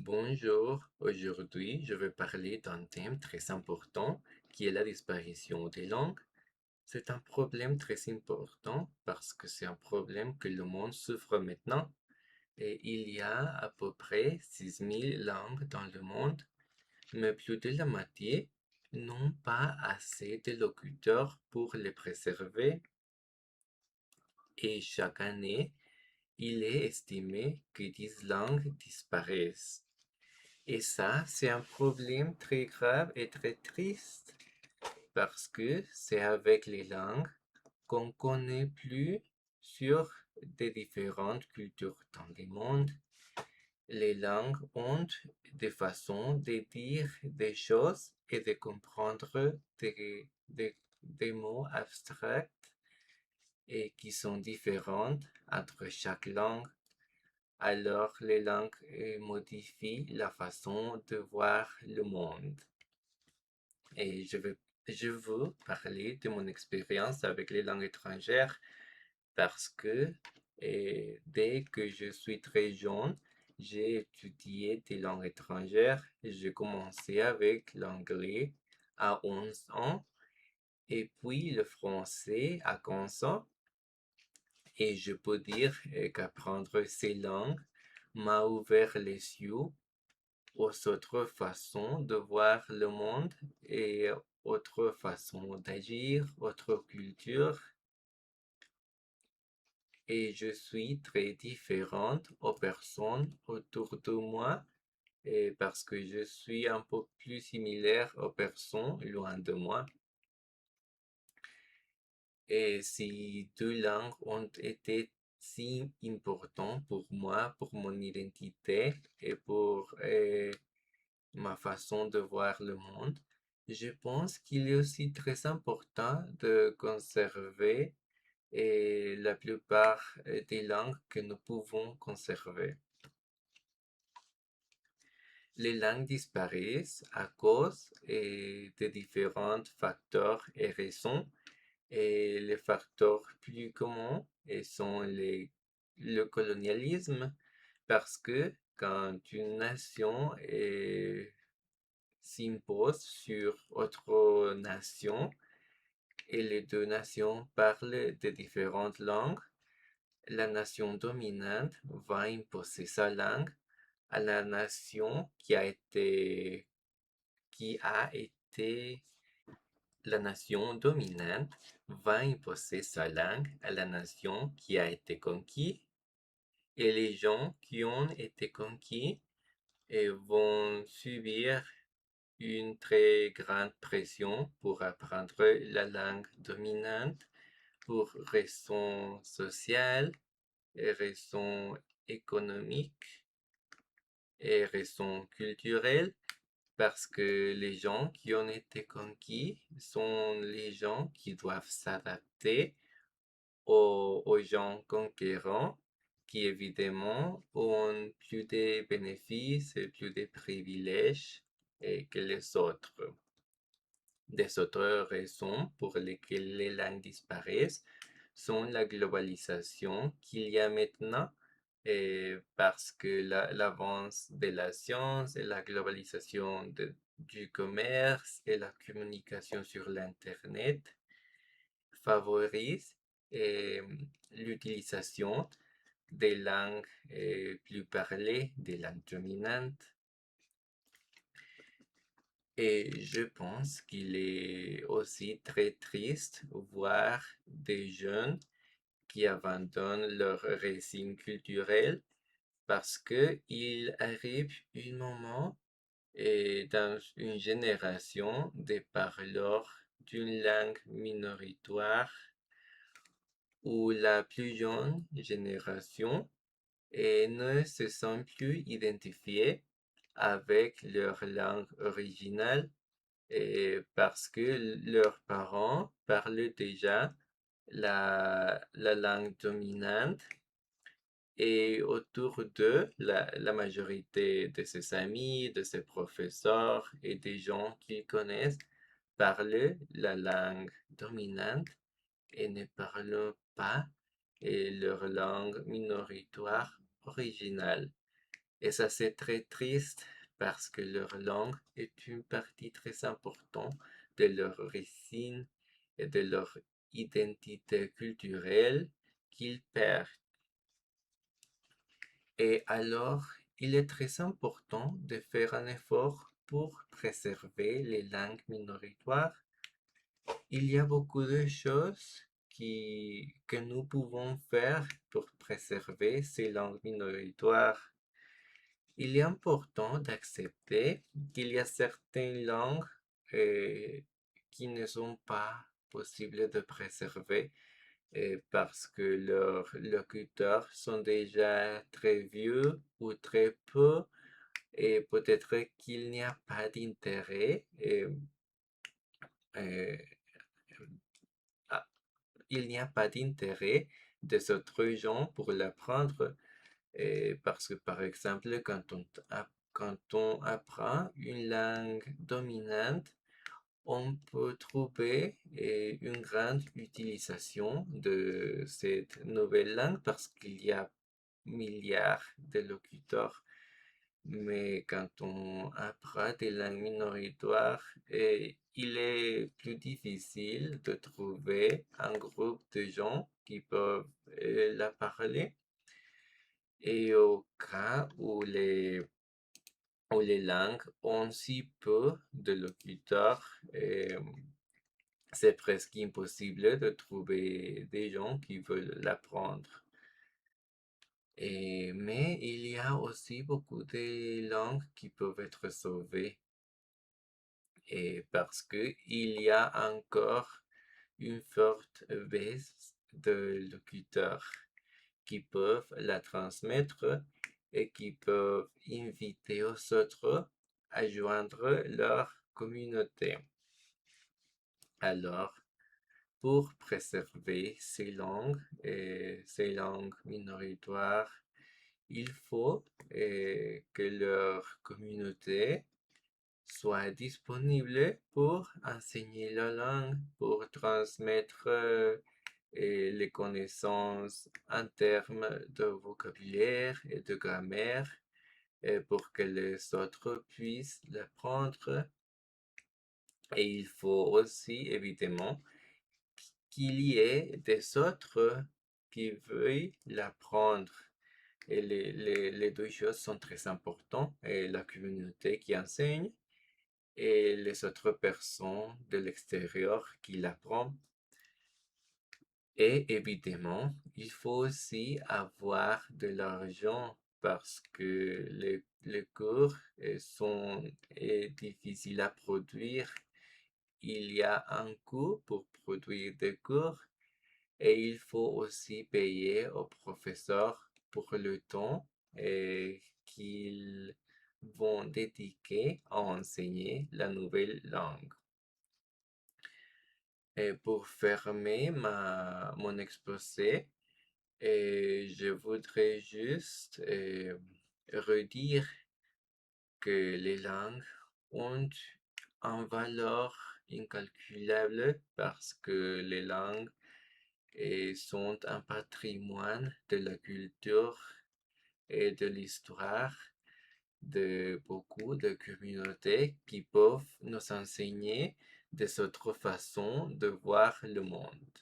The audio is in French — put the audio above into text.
Bonjour, aujourd'hui je vais parler d'un thème très important qui est la disparition des langues. C'est un problème très important parce que c'est un problème que le monde souffre maintenant et il y a à peu près 6000 langues dans le monde, mais plus de la moitié n'ont pas assez de locuteurs pour les préserver et chaque année, il est estimé que 10 langues disparaissent. Et ça, c'est un problème très grave et très triste parce que c'est avec les langues qu'on connaît plus sur des différentes cultures dans le monde. Les langues ont des façons de dire des choses et de comprendre des mots abstracts et qui sont différentes entre chaque langue. Alors, les langues modifient la façon de voir le monde. Et je veux parler de mon expérience avec les langues étrangères parce que dès que je suis très jeune, j'ai étudié des langues étrangères. J'ai commencé avec l'anglais à 11 ans et puis le français à 15 ans. Et je peux dire qu'apprendre ces langues m'a ouvert les yeux aux autres façons de voir le monde et autres façons d'agir, autres cultures. Et je suis très différente aux personnes autour de moi et parce que je suis un peu plus similaire aux personnes loin de moi. Et ces deux langues ont été si importantes pour moi, pour mon identité et pour ma façon de voir le monde, je pense qu'il est aussi très important de conserver la plupart des langues que nous pouvons conserver. Les langues disparaissent à cause de différents facteurs et raisons. Et les facteurs plus communs sont le colonialisme, parce que quand une nation s'impose sur autre nation et les deux nations parlent de différentes langues, la nation dominante va imposer sa langue à la nation qui a été, la nation dominante va imposer sa langue à la nation qui a été conquise et les gens qui ont été conquis vont subir une très grande pression pour apprendre la langue dominante pour raisons sociales et raisons économiques et raisons culturelles parce que les gens qui ont été conquis sont les gens qui doivent s'adapter aux gens conquérants qui évidemment ont plus de bénéfices et plus de privilèges que les autres. Des autres raisons pour lesquelles les langues disparaissent sont la globalisation qu'il y a maintenant parce que l'avance de la science et la globalisation du commerce et la communication sur l'Internet favorisent eh, l'utilisation des langues plus parlées, des langues dominantes. Et je pense qu'il est aussi très triste voir des jeunes qui abandonnent leur racine culturelle parce qu'il arrive un moment dans une génération de parleurs d'une langue minoritaire où la plus jeune génération ne se sent plus identifiée avec leur langue originale parce que leurs parents parlent déjà la langue dominante et autour d'eux, la majorité de ses amis, de ses professeurs et des gens qu'ils connaissent parlent la langue dominante et ne parlent pas leur langue minoritaire originale. Et ça, c'est très triste parce que leur langue est une partie très importante de leur racine et de leur identité culturelle qu'ils perdent. Et alors, il est très important de faire un effort pour préserver les langues minoritaires. Il y a beaucoup de choses que nous pouvons faire pour préserver ces langues minoritaires. Il est important d'accepter qu'il y a certaines langues euh, qui ne sont pas possibles de préserver parce que leurs locuteurs sont déjà très vieux ou très peu et peut-être qu'il n'y a pas d'intérêt. Euh, ah, il n'y a pas d'intérêt des autres gens pour l'apprendre parce que par exemple quand on apprend une langue dominante, on peut trouver une grande utilisation de cette nouvelle langue parce qu'il y a milliards de locuteurs. Mais quand on apprend des langues minoritaires, il est plus difficile de trouver un groupe de gens qui peuvent la parler. Et au cas où les langues ont si peu de locuteurs, c'est presque impossible de trouver des gens qui veulent l'apprendre. Mais il y a aussi beaucoup de langues qui peuvent être sauvées parce que il y a encore une forte baisse de locuteurs qui peuvent la transmettre et qui peuvent inviter aux autres à joindre leur communauté. Alors, pour préserver ces langues et ces langues minoritaires, il faut que leur communauté soit disponible pour enseigner la langue, pour transmettre les connaissances en termes de vocabulaire et de grammaire, et pour que les autres puissent l'apprendre. Et il faut aussi, évidemment, qu'il y ait des autres qui veuillent l'apprendre. Et les deux choses sont très importantes. Et la communauté qui enseigne et les autres personnes de l'extérieur qui l'apprennent. Et évidemment, il faut aussi avoir de l'argent parce que les cours sont difficiles à produire. Il y a un coût pour produire des cours et il faut aussi payer aux professeurs pour le temps qu'ils vont dédiquer à enseigner la nouvelle langue. Et pour fermer mon exposé, je voudrais juste redire que les langues ont une valeur incalculable parce que les langues sont un patrimoine de la culture et de l'histoire de beaucoup de communautés qui peuvent nous enseigner des autres façons de voir le monde.